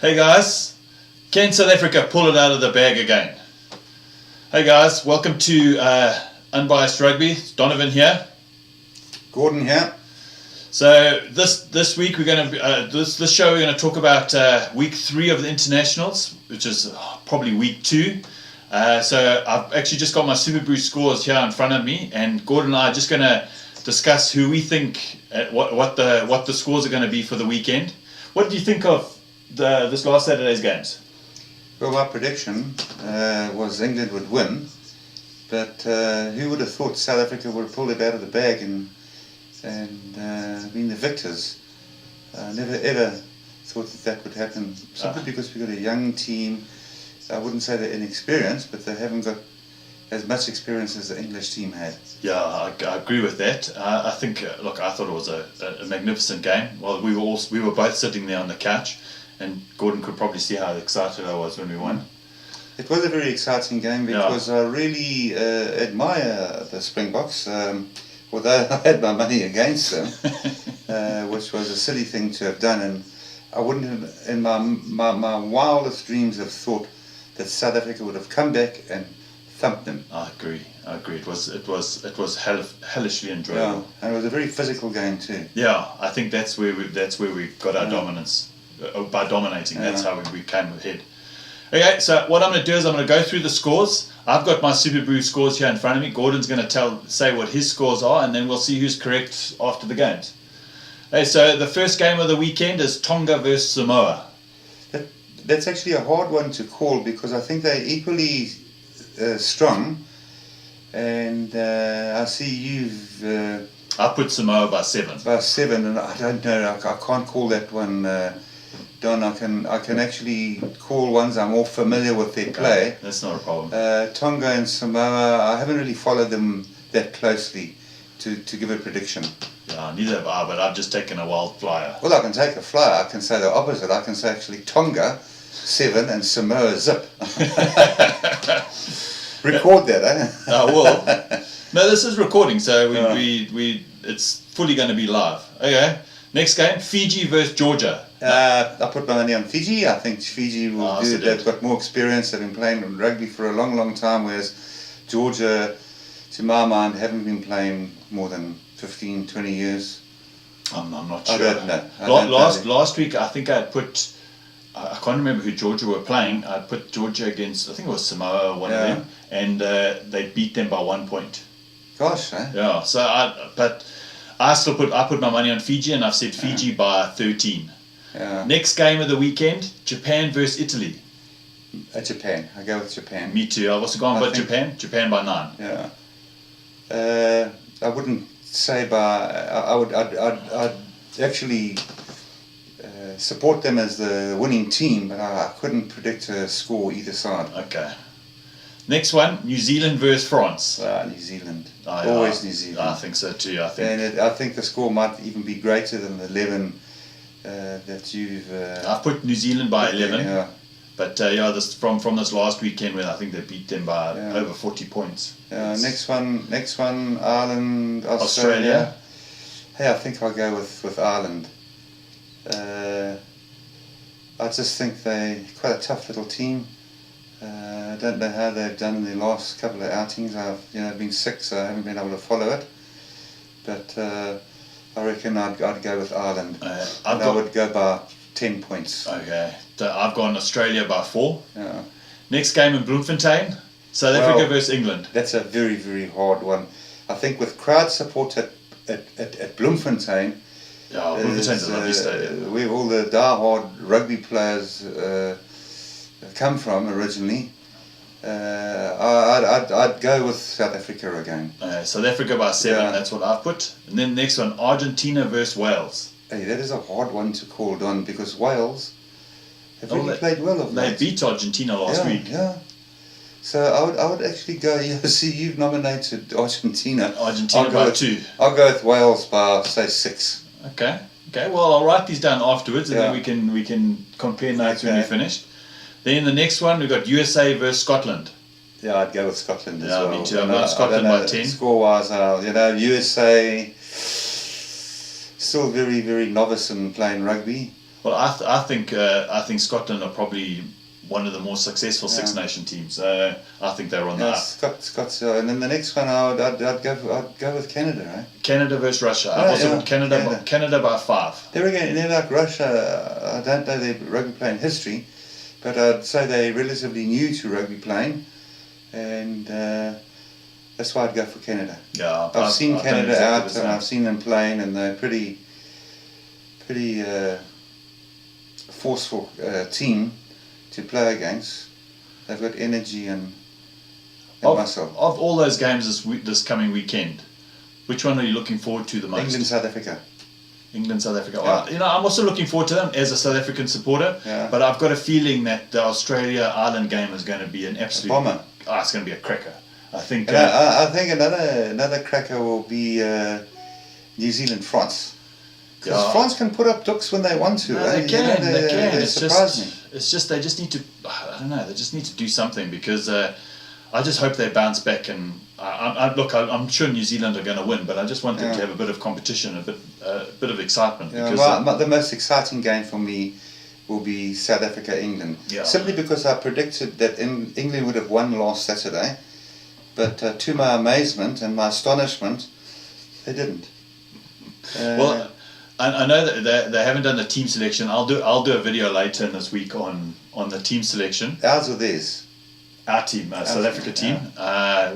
Hey guys, can South Africa pull it out of the bag again? Hey guys, welcome to Unbiased Rugby. It's Donovan here. Gordan here. So this week we're going to this show we're going to talk about week 3 of the internationals, which is probably week 2. So I've actually just got my Super Brew scores here in front of me, and Gordan and I are just going to discuss who we think what the scores are going to be for the weekend. What do you think of this last Saturday's games? Well, my prediction was England would win, but who would have thought South Africa would have pulled it out of the bag and been the victors? Never ever thought that would happen, simply because we've got a young team. I wouldn't say they're inexperienced, but they haven't got as much experience as the English team had. Yeah, I agree with that. I think, look, I thought it was a magnificent game. Well, we were both sitting there on the couch, and Gordan could probably see how excited I was when we won. It was a very exciting game because I really admire the Springboks, although I had my money against them, which was a silly thing to have done, and I wouldn't have, in my wildest dreams, have thought that South Africa would have come back and thumped them. I agree. It was hellishly enjoyable. Yeah, and it was a very physical game too. Yeah, I think that's where we got our dominance. By dominating, that's how we came ahead. Okay, so what I'm going to do is I'm going to go through the scores. I've got my Super Brew scores here in front of me. Gordan's going to say what his scores are, and then we'll see who's correct after the games. Okay, so the first game of the weekend is Tonga versus Samoa. That's actually a hard one to call because I think they're equally strong, and I see you've... I put Samoa by 7. By 7, and I don't know, I can't call that one, Don. I can actually call ones I'm more familiar with their play. Okay, that's not a problem. Tonga and Samoa, I haven't really followed them that closely to give a prediction. Yeah, neither have I, but I've just taken a wild flyer. Well, I can take a flyer. I can say the opposite. I can say actually Tonga 7 and Samoa zip. Record that, eh? I will. No, this is recording, so we it's fully going to be live. Okay, next game, Fiji versus Georgia. I put my money on Fiji. I think Fiji will do it. They've got more experience. They've been playing rugby for a long, long time, whereas Georgia, to my mind, haven't been playing more than 15, 20 years. I'm not sure. I don't know. Last week, I think I had put... I can't remember who Georgia were playing. I put Georgia against, I think it was Samoa or one of them, and they beat them by 1 point. Gosh, eh? Yeah, so I put my money on Fiji, and I've said Fiji by 13. Yeah. Next game of the weekend, Japan versus Italy. Japan. I go with Japan. Me too. I've also gone by Japan by 9. Yeah. I wouldn't say by. I'd actually support them as the winning team, but I couldn't predict a score either side. Okay. Next one, New Zealand versus France. New Zealand. Always New Zealand. I think so too. I think the score might even be greater than the 11 that you've... I've put New Zealand by 11. Yeah. But this from this last weekend where I think they beat them by over 40 points. Next one, Ireland, Australia. Hey, I think I'll go with Ireland. I just think they're quite a tough little team. I don't know how they've done in their last couple of outings. I've been sick, so I haven't been able to follow it. But I reckon I'd go with Ireland. I would go by 10 points. Okay. So I've gone Australia by 4. Yeah. Next game in Bloemfontein, South Africa versus England. That's a very, very hard one. I think with crowd support at Bloemfontein... Yeah, Bloemfontein's a lovely stadium. Where all the die-hard rugby players come from originally. I'd go with South Africa again. South Africa by 7, that's what I've put. And then next one, Argentina versus Wales. Hey, that is a hard one to call, Don, because Wales have really played well of late. They beat Argentina last week. Yeah. So I would actually go, see, you've nominated Argentina. Argentina by 2. I'll go with Wales by, say, 6. Okay, well, I'll write these down afterwards, and then we can compare notes when we finished. Then the next one, we've got USA versus Scotland. Yeah, I'd go with Scotland as well. Yeah, me too. I've got Scotland by 10. Score-wise, USA still very, very novice in playing rugby. Well, I think Scotland are probably one of the more successful Six Nation teams. I think they're on the up. Scots, and then the next one I'd go with Canada, right? Canada versus Russia. I've also got Canada by 5. They're like Russia. I don't know their rugby playing history, but I'd say they're relatively new to rugby playing, and that's why I'd go for Canada. Yeah, I've seen Canada out, and I've seen them playing, and they're pretty forceful team to play against. They've got energy and muscle. Of all those games this coming weekend, which one are you looking forward to the most? England, South Africa. England, South Africa. Yeah. Well, I'm also looking forward to them as a South African supporter. Yeah. But I've got a feeling that the Australia-Ireland game is going to be an absolute bomber. It's going to be a cracker. I think. I think another cracker will be New Zealand, France. Because France can put up ducks when they want to. No, they can. They can. They surprise me. It's just they just need to. I don't know. They just need to do something because I just hope they bounce back. And I'm sure New Zealand are going to win, but I just want them to have a bit of competition, a bit of excitement. Yeah, because the most exciting game for me will be South Africa, England. Yeah. Simply because I predicted that England would have won last Saturday, but to my amazement and my astonishment, they didn't. Well, I know that they haven't done the team selection. I'll do a video later in this week on the team selection. Ours or theirs? Our team, South Africa team.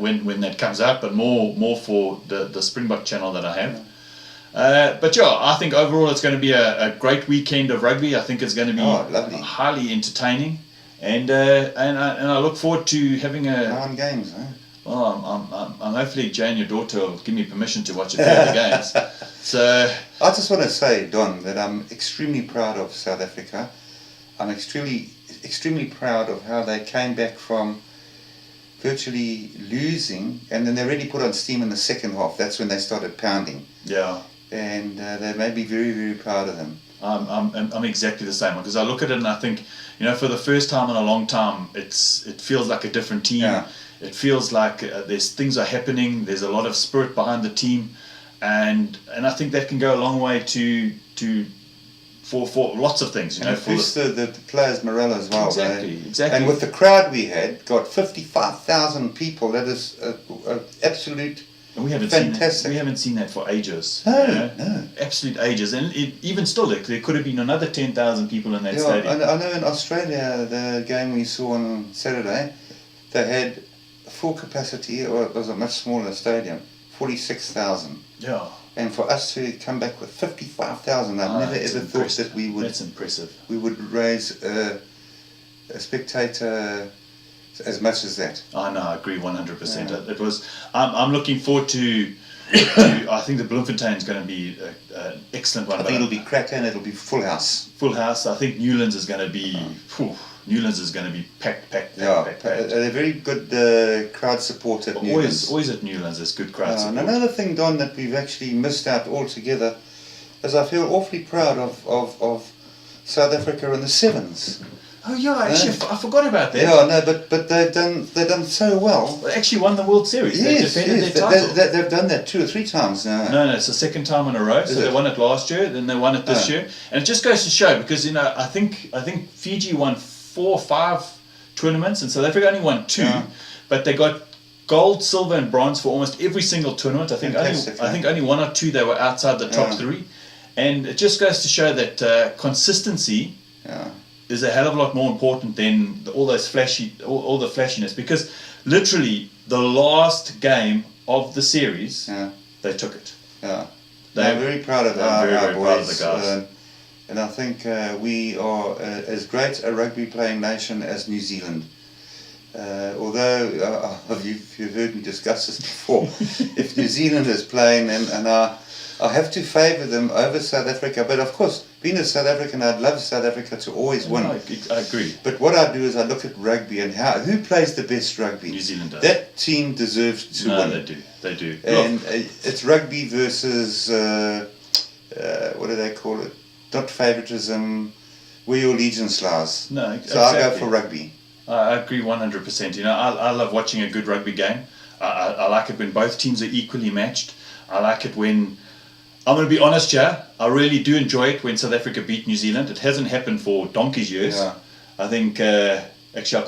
When that comes out, but more for the Springbok channel that I have. But I think overall it's going to be a great weekend of rugby. I think it's going to be highly entertaining, and I look forward to having 9 games. Well, I'm hopefully Jane, your daughter, will give me permission to watch a few of the games. So I just want to say, Don, that I'm extremely proud of South Africa. I'm extremely proud of how they came back from virtually losing, and then they really put on steam in the second half. That's when they started pounding. Yeah. And they made me very, very proud of them. I'm exactly the same, because I look at it and I think, for the first time in a long time, it feels like a different team. Yeah. It feels like there's things are happening. There's a lot of spirit behind the team, and I think that can go a long way for lots of things. And it boosts the players' morale as well. Exactly. And with the crowd we had, got 55,000 people. That is absolute. And we haven't fantastic. We haven't seen that for ages. No. Absolute ages. And even still, there could have been another 10,000 people in that stadium. I know in Australia, the game we saw on Saturday, they had full capacity, or it was a much smaller stadium, 46,000. Yeah. And for us to come back with 55,000, I've never ever thought that we would. That's impressive. We would raise a spectator as much as that. I know, I agree 100%. Yeah. It was. I'm looking forward to. I think the Bloemfontein is going to be an excellent one. I think it'll be cracker and it'll be full house. Full house. I think Newlands is going to be. Newlands is going to be packed. They're very good crowd support at Newlands. Always at Newlands, there's good crowd support. And another thing, Don, that we've actually missed out altogether is I feel awfully proud of South Africa in the sevens. Oh yeah, actually, I forgot about that. Yeah, no, but they've done so well. They actually won the World Series. Yes, they defended their title. They've done that 2 or 3 times now. No, it's the second time in a row. So they won it last year, then they won it this year, and it just goes to show, because I think Fiji won 4 or 5 tournaments, and South Africa only won 2, but they got gold, silver, and bronze for almost every single tournament. I think only 1 or 2 they were outside the top 3, and it just goes to show that consistency. Is a hell of a lot more important than all the flashiness, because literally the last game of the series, they took it. Yeah, I'm very proud of our very boys. Proud of the guys. And I think we are as great a rugby playing nation as New Zealand. Although you've heard me discuss this before, if New Zealand is playing, and I have to favour them over South Africa, but of course, being a South African, I'd love South Africa to always win. I agree. But what I do is I look at rugby and who plays the best rugby. New Zealand does. That team deserves to win. They do. And it's rugby versus what do they call it? Not favouritism. Where your allegiance lies. No, so I go for rugby. I agree 100%. I love watching a good rugby game. I like it when both teams are equally matched. I like it when I'm going to be honest here. I really do enjoy it when South Africa beat New Zealand. It hasn't happened for donkey's years. Yeah. I think actually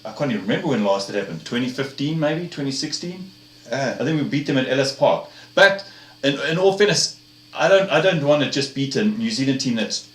I can't even remember when last it happened. 2015 maybe, 2016. I think we beat them at Ellis Park. But in all fairness, I don't want to just beat a New Zealand team that's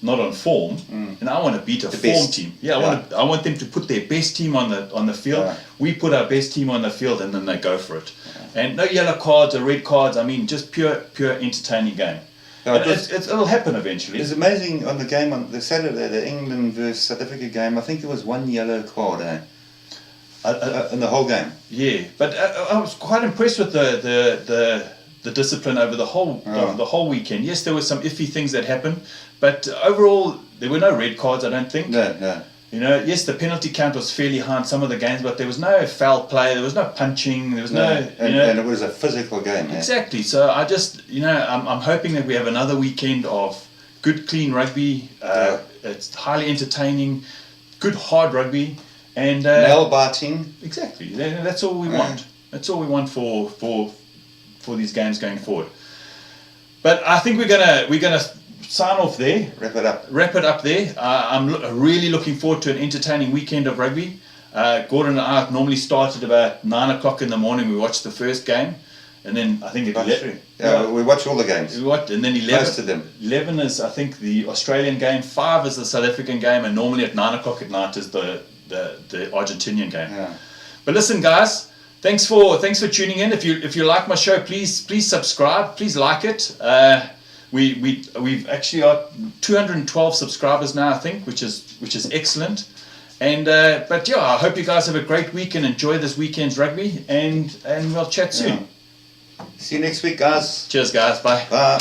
not on form, and I want to beat a form team. Yeah, I want them to put their best team on the field. Yeah. We put our best team on the field, and then they go for it. And no yellow cards or red cards. I mean, just pure entertaining game. Yeah, It'll happen eventually. It's amazing on the game on the Saturday, the England versus South Africa game. I think there was one yellow card in the whole game. Yeah, but I was quite impressed with the discipline over the whole weekend. Yes, there were some iffy things that happened, but overall there were no red cards. I don't think. No. You know, yes, the penalty count was fairly high in some of the games, but there was no foul play, there was no punching, there was and it was a physical game. Exactly. So I just, I'm hoping that we have another weekend of good, clean rugby. It's highly entertaining, good, hard rugby, and nail biting. Exactly. That's all we want. That's all we want for these games going forward. But I think we're gonna sign off there. Wrap it up there. I'm really looking forward to an entertaining weekend of rugby. Gordan and I normally start at about 9 o'clock in the morning. We watch the first game, and then I think we watch all the games. And then 11. Most of them. 11 is I think the Australian game. 5 is the South African game, and normally at 9 o'clock at night is the Argentinian game. Yeah. But listen, guys. Thanks for tuning in. If you like my show, please subscribe. Please like it. We've actually got 212 subscribers now, I think, which is excellent. And but yeah, I hope you guys have a great week and enjoy this weekend's rugby. And we'll chat soon. Yeah. See you next week, guys. Cheers, guys. Bye. Bye.